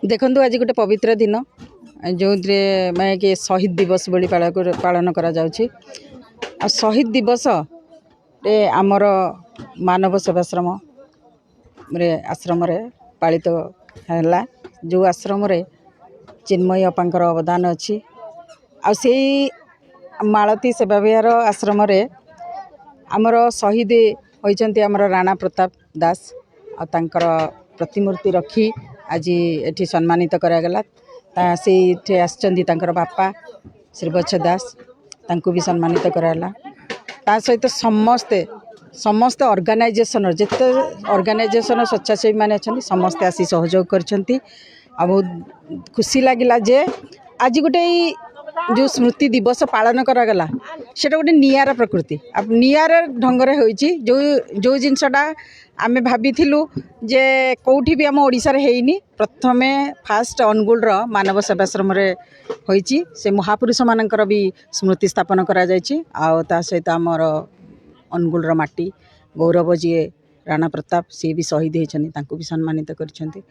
देखु आज गोटे पवित्र दिन जो मैं कि शहीद दिवस बोली पालन करा जाउछि। आ शहीद दिवस रे आमर मानव सेवाश्रम आश्रम पालित है जो आश्रम चिन्मयी अपांकर अवदान अच्छी आ से मालती सेवा विहार आश्रम आमर शहीद होइचंती आमर राणा प्रताप दास आ तांकर प्रतिमूर्ति रखी आज एठी सम्मानित करागला। से आसचंदी तांकर बापा श्रीवत्स दास तांको भी सम्मानित कराला। ता सहित समस्ते समस्त ऑर्गेनाइजेशन जिते ऑर्गेनाइजेशन स्वेच्छासेवी माने अछंती समस्ते आसी सहयोग करछंती। आ बहुत खुशी लागिला जे आज गोटे जो स्मृति दिवस पालन करागला सेटा गोटे नियारा प्रकृति नियारा ढंगरे होइची। जो जो जिनसटा आमे भाबिथिलु जे कोठी भी आम ओडिसा रे हेइनी प्रथमे फास्ट अनुगुल रो मानव सेवाश्रम रे होइची। से महापुरुष मानकर भी स्मृति स्थापन करा जायछि। आ ता सहित आमर अनुगुल रो माटी गौरव जी राणा प्रताप सी भी शहीद होइछनी तांको भी सम्मानित करछंती।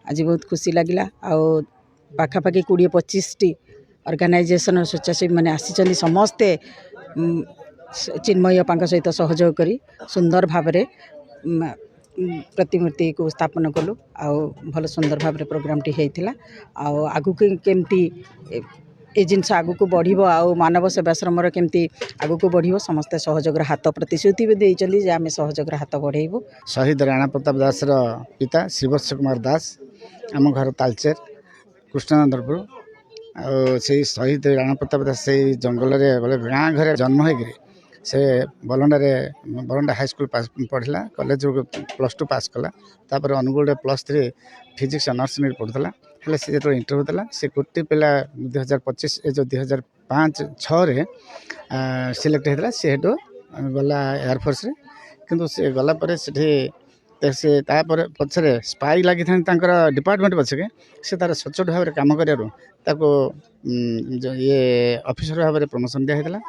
आज बहुत खुशी लागिला। आ पाखापाखि 20-25 टी ऑर्गेनाइजेशन स्वेच्छासेवी मैंने आसी समस्ते चिन्मयी अपांक सहित सहयोग करी सुंदर भाव प्रतिमूर्ति को स्थापन कलु। भल सुंदर भाव प्रोग्राम टी होता। आगु केमती ए जिनस आगु को बढ़िबो आ मानव सेवाश्रम केमती आगु को बढ़िबो समस्ते सहयोग हाथ प्रतिश्रुति भी देइचंदी जे आमे सहयोग हाथ बढ़ेबो। शहीद राणा प्रताप दास रो पिता श्रीवत्स कुमार दास आम घर तालचेर कृष्णनंदपुर से शहीद राणा प्रताप दास से जंगल बोले गाँ घर जन्म हो से बलंडा हाई स्कूल पढ़ला कॉलेज +2 पास कला। तापर अनुगुल +3 फिजिक्स ऑनर्स नहीं पढ़ुला। हेल्ले से जो इंटरव्यू देला से गोटे पिला 2025 जो 2005-6 सिलेक्ट होता सी हेटू गला एयरफोर्स रे किंतु से गला पर से तापर पछरे स्पाई लगी डिपार्टमेंट पछके से तार सचोट भाव में काम करूँ ये ऑफिसर भाव में प्रमोशन दिया होता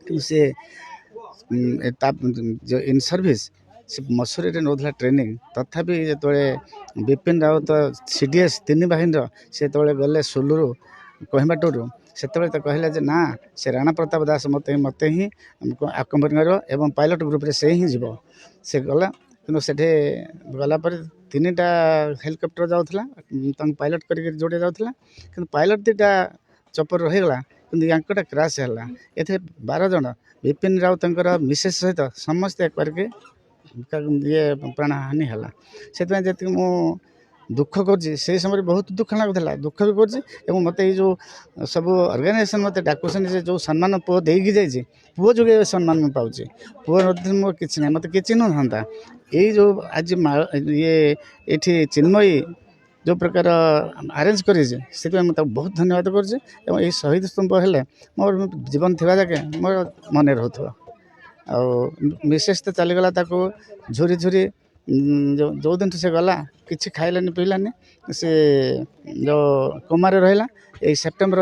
कि से जो इन सर्विस से मसूरी रे नौला ट्रेनिंग तथापि जो विपिन रावत CDS 3 बाहिनी से गले सुलुरु कोहिमाटूर से तो कहले जे ना से राणा प्रताप दास मत ही आकम्पनी कर पायलट ग्रुप रे से ही जीव से गला कि से गला 3टा हेलिकप्टर जाऊला पायलट कर जोड़े जाऊला कि पायलट 2टा चपर रहीगला कि यांकटा क्राश है। ये 12 जन विपिन रावत मिसेस सहित समस्त एक करके ये प्राणहानि है। से जी मु दुख कर समय बहुत दुख लगुला दुख भी कर मत जो सब ऑर्गेनाइजेशन मत डाकुन जो सम्मान पुओ देकी जाइए पुओ जो सम्मान मुझे पाँच पुओ मो कि ना मत कि नुह था ये जो आज ये चिन्मयी जो प्रकार अरेंज कर बहुत धन्यवाद कर शहीद स्तंभ हेले मोर जीवन थी जाके मोर मन रोथ आ मिसेस तो चलीगला झुरी झुरी जो दिन से गला किसी खाइलानी पीलानी से जो कोमार रहा ये सेप्टेम्बर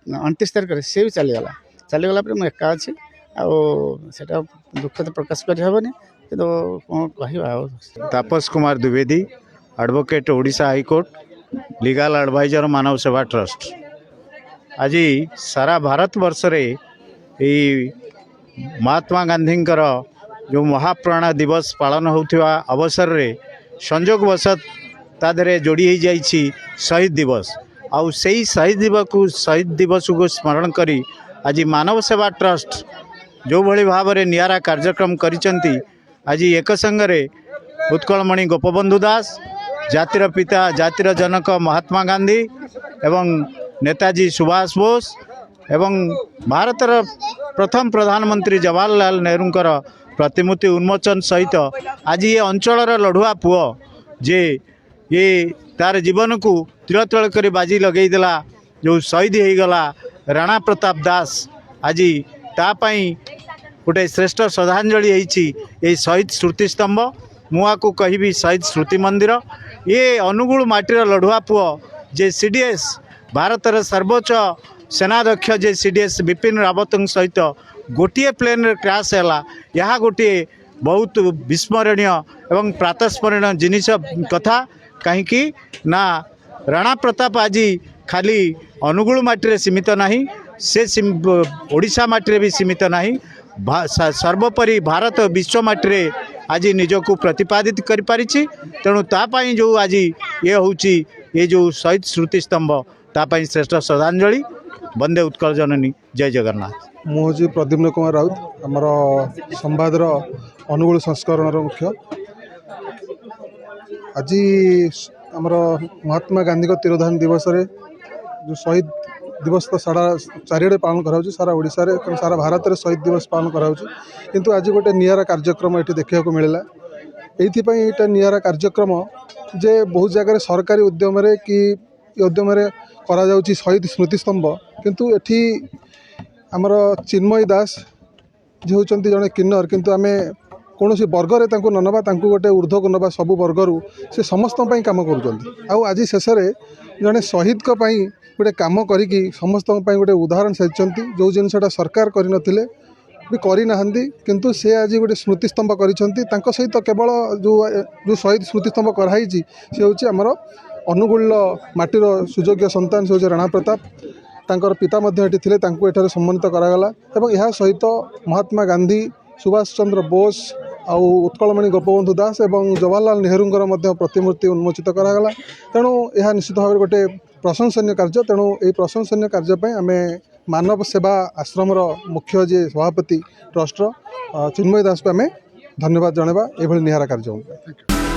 29 तारिख सी भी चलीगला मुझे एका अच्छी आटा दुख तो प्रकाश करहबनी कि कौन कह। Tapas Kumar Dwivedi advocate Odisha high court legal adviser Manav Seva trust आज सारा भारत वर्ष रे महात्मा गांधी जो महाप्राण दिवस पालन होता अवसर रे संजोग वशत तादरे जोड़ी हो जाइछि शहीद दिवस आउ सही शहीद दिवस को स्मरण करी आज मानव सेवा ट्रस्ट जो भली भाव रे नियारा कार्यक्रम करिसंती आज एक संगरे उत्कलमणि गोपबंधु दास जातिर पिता जातिर जनक महात्मा गांधी एवं नेताजी सुभाष बोस एवं भारतर प्रथम प्रधानमंत्री जवाहरलाल नेहरूंकर प्रतिमूर्ति उन्मोचन सहित आज ये अंचल लड़ुआ पुओ जे ये तार जीवन को तिलतल कर बाजी लगेदेला जो शहीद हो गला राणा प्रताप दास आज तापाई गोटे श्रेष्ठ श्रद्धांजलि होती शहीद स्मृति स्तंभ मुआ को कहि शहीद स्मृति मंदिर ये अनुगुल माटीर लड़ुआ पुओ जे CDS भारतर सर्वोच्च सेनाध्यक्ष जे CDS विपिन रावत सहित गोटे प्लेन क्रैश है यहाँ गोटे बहुत विस्मरणीय एवं प्रातस्मरणीय जिनिस कथा कहीं ना राणा प्रताप आज खाली अनुगुल माटी सीमित नहीं से ओडिशा माटी भी सीमित नहीं सर्वोपरि भारत विश्व माटी आज निजक प्रतिपादित कर पारी तेणु तापाई जो आज ये हूँ ये जो शहीद स्मृति स्तंभ तापाई श्रेष्ठ श्रद्धांजलि वंदे उत्कल जननी जय जगन्नाथ। मुझे प्रद्युम्न कुमार राउत आमर संवादर अनुगुल संस्करण मुख्य। आज आमर महात्मा गांधी को तिरोधान दिवस रे जो शहीद दिवस तो सारा चारिड़े पालन कराऊँ सारा ओडिशा रे सारा भारत रे शहीद दिवस पालन कराऊँ किंतु आज गोटे नियारा कार्यक्रम ये देखा मिलला ये नियारा कार्यक्रम जे बहुत जगह सरकारी उद्यम रे कि उद्यम रे करा जाउची शहीद स्मृति स्तंभ किंतु एठी आमर चिन्मयी दास जे होचंती जने किन्नर किंतु आमे कौन वर्ग रे तांको न नबा तांको गोटे ऊर्ध्व को नबा सबु वर्गरू से समस्त काम करुँच आज शेष जड़े शहीद को गोटे काम करी समस्त गोटे उदाहरण साजिंट जो जिनसा सरकार करनथिले भी करना किंतु से आज गोटे स्मृतिस्तंभ कर सहित केवल जो जो शहीद स्मृतिस्तंभ कराई सी हूँ आमर अनुगुल माटीर सुयोग्य संतान से हूँ राणा प्रताप तांकर पिता थे एठारे सम्मानित करागला एवं यह सहित महात्मा गांधी सुभाष चंद्र बोस आउ उत्कलमणि गोपबंधु दास एवं जवाहरलाल नेहरू प्रतिमूर्ति उन्मोचित करागला तेणु यह निश्चित भाव गोटे प्रशंसनीय कार्य तेणु ये प्रशंसनीय कार्य आम मानव सेवा आश्रमर मुख्य जी सभापति ट्रस्टर चिन्मयी दास को आम धन्यवाद जनवा ये निहारा कार्य।